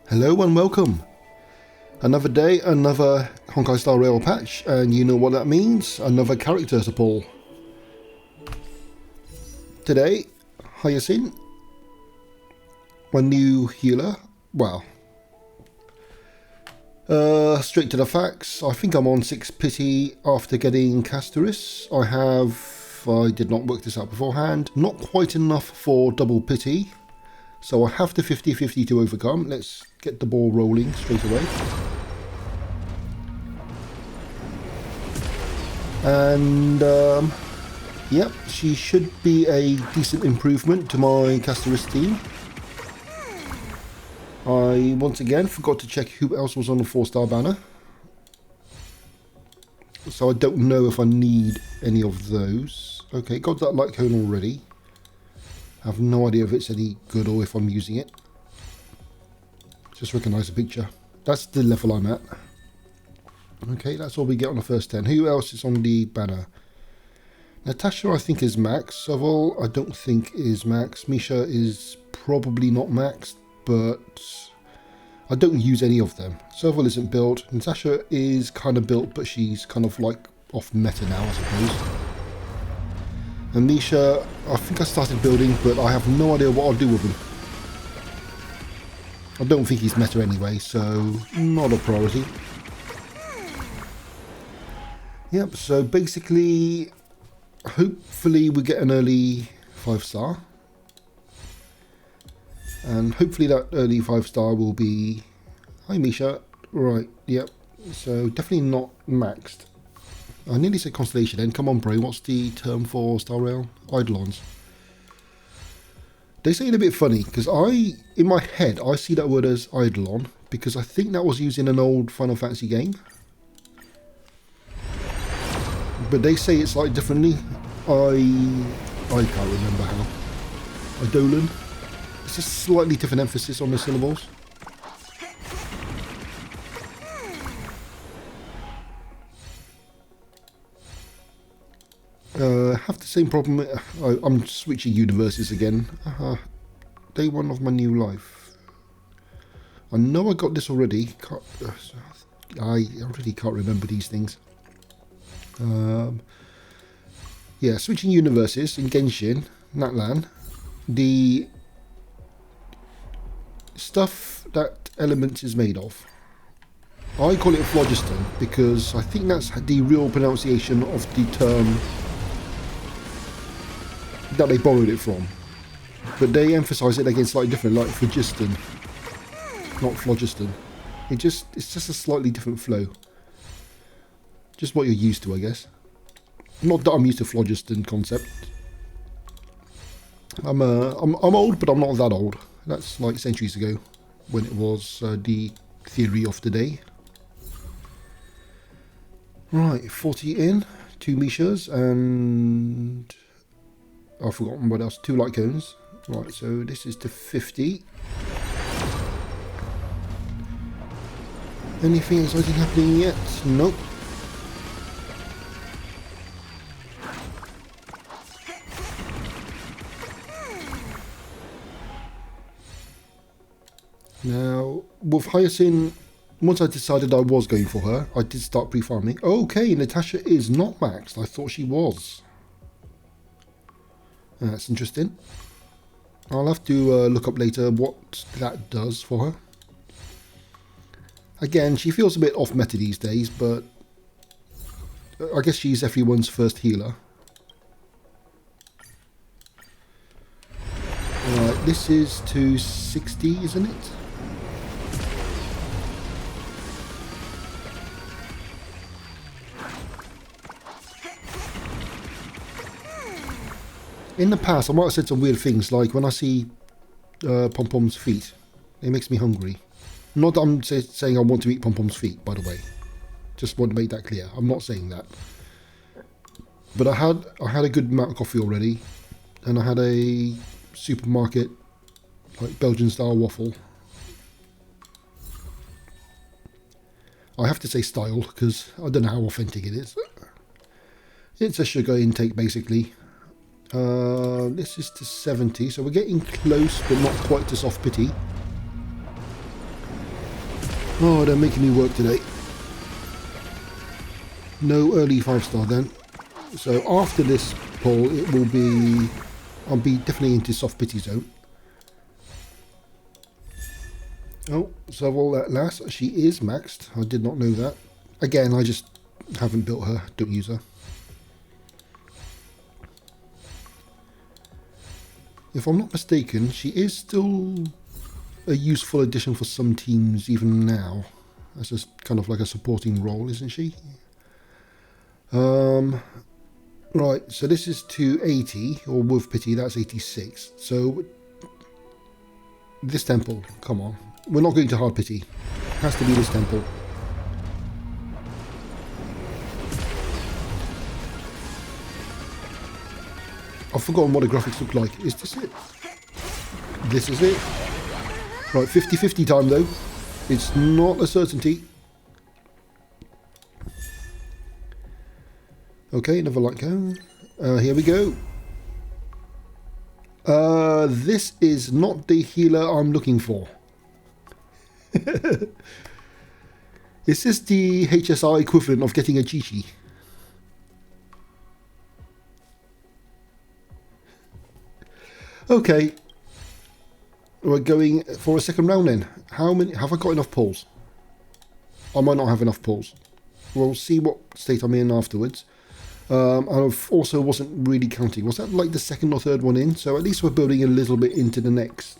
Hello and welcome. Another day, another Honkai Star Rail patch, and you know what that means, another character to pull. Today, Hyacine, my new healer. Well, straight to the facts, I think I'm on 6 pity after getting Castorice. I did not work this out beforehand, not quite enough for double pity. So I have the 50-50 to overcome. Let's get the ball rolling straight away. And yep, she should be a decent improvement to my Castorice team. I once again forgot to check who else was on the 4-star banner. So I don't know if I need any of those. Okay, got that light cone already. I have no idea if it's any good or if I'm using it. Just recognise the picture. That's the level I'm at. Okay, that's all we get on the first 10. Who else is on the banner? Natasha, I think, is max. Soval, I don't think is max. Misha is probably not maxed, but I don't use any of them. Soval isn't built. Natasha is kind of built, but she's kind of like off meta now, I suppose. And Misha, I think I started building, but I have no idea what I'll do with him. I don't think he's meta anyway, so not a priority. Yep, so basically, hopefully we get an early 5-star. And hopefully that early 5-star will be... Hi Misha. Right, yep. So definitely not maxed. I nearly said Constellation then. Come on, bro. What's the term for Star Rail? Eidolons. They say it a bit funny because in my head, I see that word as Eidolon because I think that was used in an old Final Fantasy game. But they say it's like differently. I can't remember how. Eidolon. It's just slightly different emphasis on the syllables. Have the same problem. I'm switching universes again. Day 1 of my new life. I know I got this already. I already can't remember these things. Yeah, switching universes in Genshin, Natlan. The stuff that Elements is made of. I call it phlogiston because I think that's the real pronunciation of the term that they borrowed it from, but they emphasize it again slightly different, like phlogiston, not phlogiston. It's just a slightly different flow. Just what you're used to, I guess. Not that I'm used to phlogiston concept. I'm old, but I'm not that old. That's like centuries ago when it was the theory of the day. Right, 40 in, 2 Mishas, and I've forgotten what else. 2 light cones. Right, so this is to 50. Anything exciting happening yet? Nope. Now, with Hyacine, once I decided I was going for her, I did start pre-farming. Okay, Natasha is not maxed. I thought she was. That's interesting. I'll have to look up later what that does for her. Again, she feels a bit off meta these days, but I guess she's everyone's first healer. Right, this is to 60, isn't it? In the past, I might have said some weird things, like when I see Pom-Pom's feet, it makes me hungry. Not that I'm saying I want to eat Pom-Pom's feet, by the way. Just want to make that clear. I'm not saying that. But I had a good amount of coffee already, and I had a supermarket, like Belgian-style waffle. I have to say style, because I don't know how authentic it is. It's a sugar intake, basically. This is to 70, so we're getting close, but not quite to soft pity. Oh, they're making me work today. No early 5-star then. So after this pull, it will be... I'll be definitely into soft pity zone. Oh, Soval at last. She is maxed. I did not know that. Again, I just haven't built her. Don't use her. If I'm not mistaken, she is still a useful addition for some teams even now. That's just kind of like a supporting role, isn't she? Right, so this is to 80, or with pity, that's 86. So, this temple, come on. We're not going to hard pity. It has to be this temple. I've forgotten what the graphics look like. Is this it? This is it. Right, 50-50 time though. It's not a certainty. Okay, another light cone. Here we go. This is not the healer I'm looking for. Is this the HSI equivalent of getting a Chi-Chi? Okay. We're going for a second round then. How many have I got enough pulls? I might not have enough pulls. We'll see what state I'm in afterwards. I also wasn't really counting. Was that like the second or third one in? So at least we're building a little bit into the next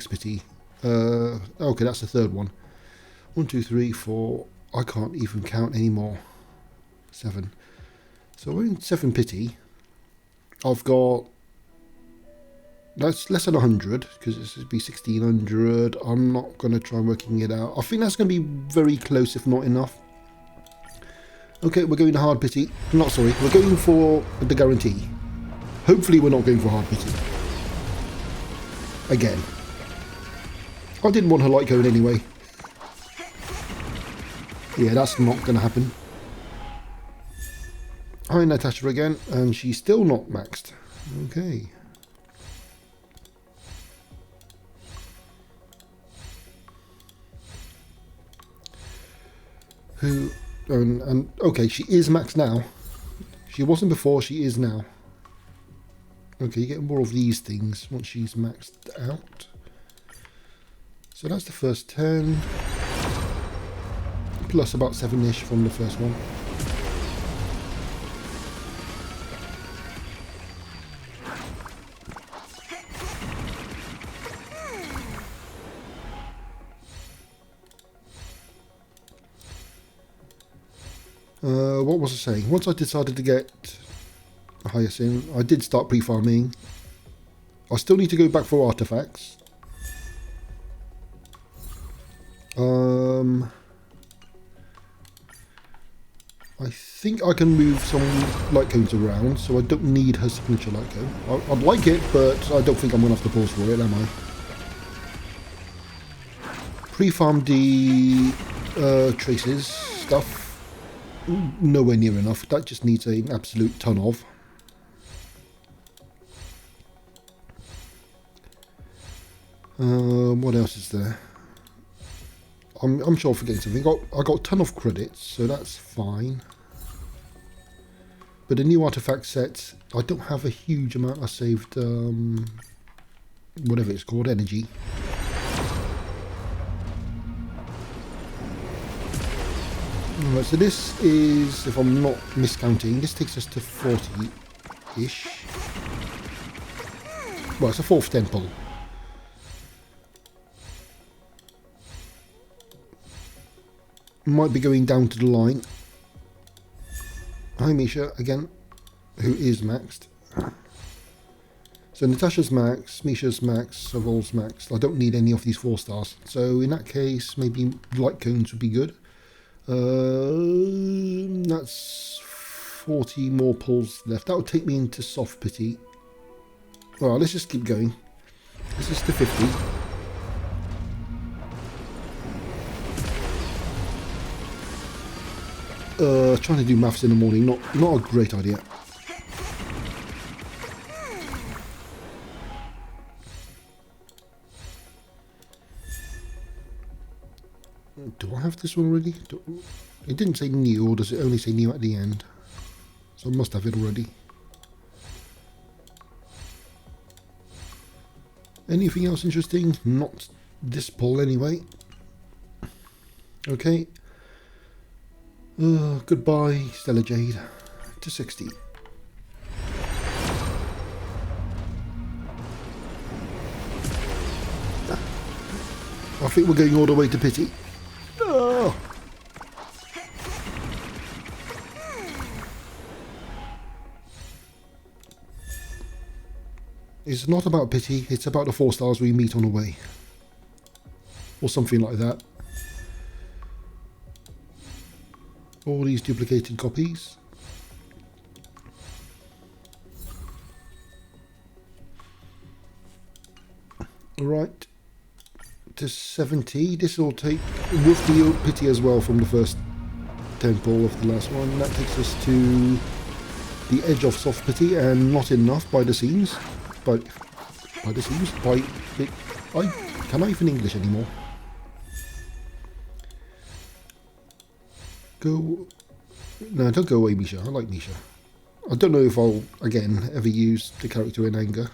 pity. Okay, that's the third one. 1, 2, 3, 4. I can't even count anymore. 7. So we're in 7 pity. I've got... That's less than 100, because this would be 1600. I'm not going to try working it out. I think that's going to be very close, if not enough. Okay, we're going to hard pity. Not sorry, we're going for the guarantee. Hopefully we're not going for hard pity. Again. I didn't want her light cone anyway. Yeah, that's not going to happen. Hi Natasha again, and she's still not maxed. Okay. Who... And okay, she is maxed now. She wasn't before, she is now. Okay, you get more of these things once she's maxed out. So that's the first 10. Plus about 7-ish from the first one. What was I saying? Once I decided to get Hyacine, I did start pre-farming. I still need to go back for artifacts. I think I can move some light cones around, so I don't need her signature light cone. I'd like it, but I don't think I'm going to have to pause for it, am I? Pre-farm the traces stuff. Nowhere near enough. That just needs an absolute ton of. What else is there? I'm sure I'm forgetting something. I got a ton of credits, so that's fine. But the new artifact set, I don't have a huge amount. I saved whatever it's called, energy. Alright, so this is, if I'm not miscounting, this takes us to 40-ish. Well, it's a 4th temple. Might be going down to the line. Hi Misha, again, who is maxed. So Natasha's max, Misha's max, Soval's maxed. I don't need any of these 4 stars. So in that case, maybe light cones would be good. That's 40 more pulls left. That would take me into soft pity. Well, let's just keep going. This is to 50. Trying to do maths in the morning, not a great idea. Do I have this one already? It didn't say new, or does it only say new at the end? So I must have it already. Anything else interesting? Not this pull anyway. Okay. Goodbye, Stellar Jade. To 60. I think we're going all the way to pity. Oh. It's not about pity, it's about the 4 stars we meet on the way. Or something like that. All these duplicated copies. Right. To 70. This will take with the pity as well from the first temple of the last one. That takes us to the edge of soft pity, and not enough by the seams. By the seams. I cannot even English anymore. Go. No, don't go away, Misha. I like Misha. I don't know if I'll again ever use the character in anger.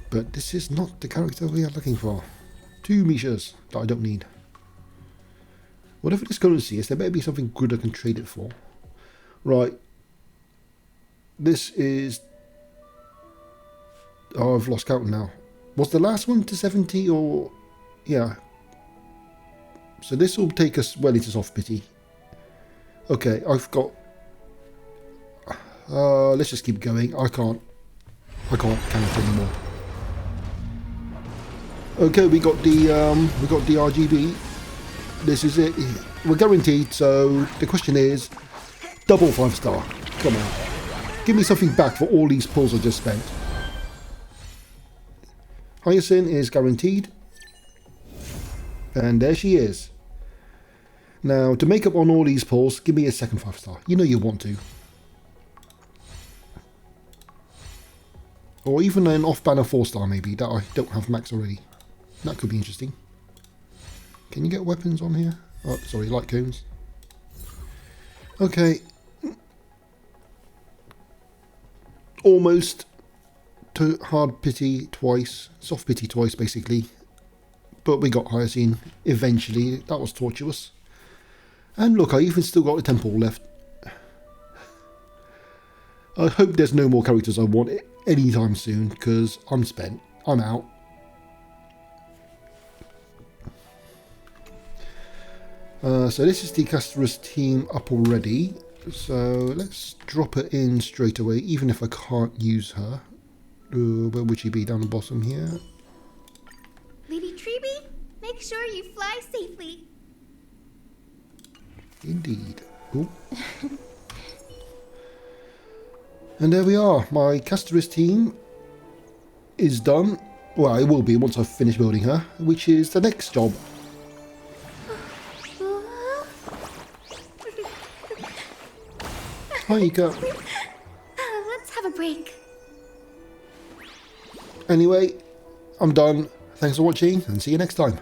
But this is not the character we are looking for. 2 Mishas that I don't need. Whatever this currency is, there better be something good I can trade it for. Right. This is... Oh, I've lost count now. Was the last one to 70 or... Yeah. So this will take us well into soft pity. Okay, I've got... let's just keep going. I can't count anymore. Okay, we got the RGB. This is it. We're guaranteed. So the question is, double 5-star. Come on, give me something back for all these pulls I just spent. Hyacine is guaranteed, and there she is. Now to make up on all these pulls, give me a second 5-star. You know you want to. Or even an off-banner 4-star maybe that I don't have max already. That could be interesting. Can you get weapons on here? Oh, sorry, light cones. Okay. Almost to hard pity twice. Soft pity twice, basically. But we got Hyacine eventually. That was tortuous. And look, I even still got a temple left. I hope there's no more characters I want anytime soon, because I'm spent. I'm out. So this is the Castorice team up already. So let's drop her in straight away, even if I can't use her. Where would she be? Down the bottom here. Lady Treeby, make sure you fly safely. Indeed. Cool. And there we are. My Castorice team is done. Well, it will be once I've finished building her, which is the next job. Hi, Ika. Let's have a break. Anyway, I'm done. Thanks for watching and see you next time.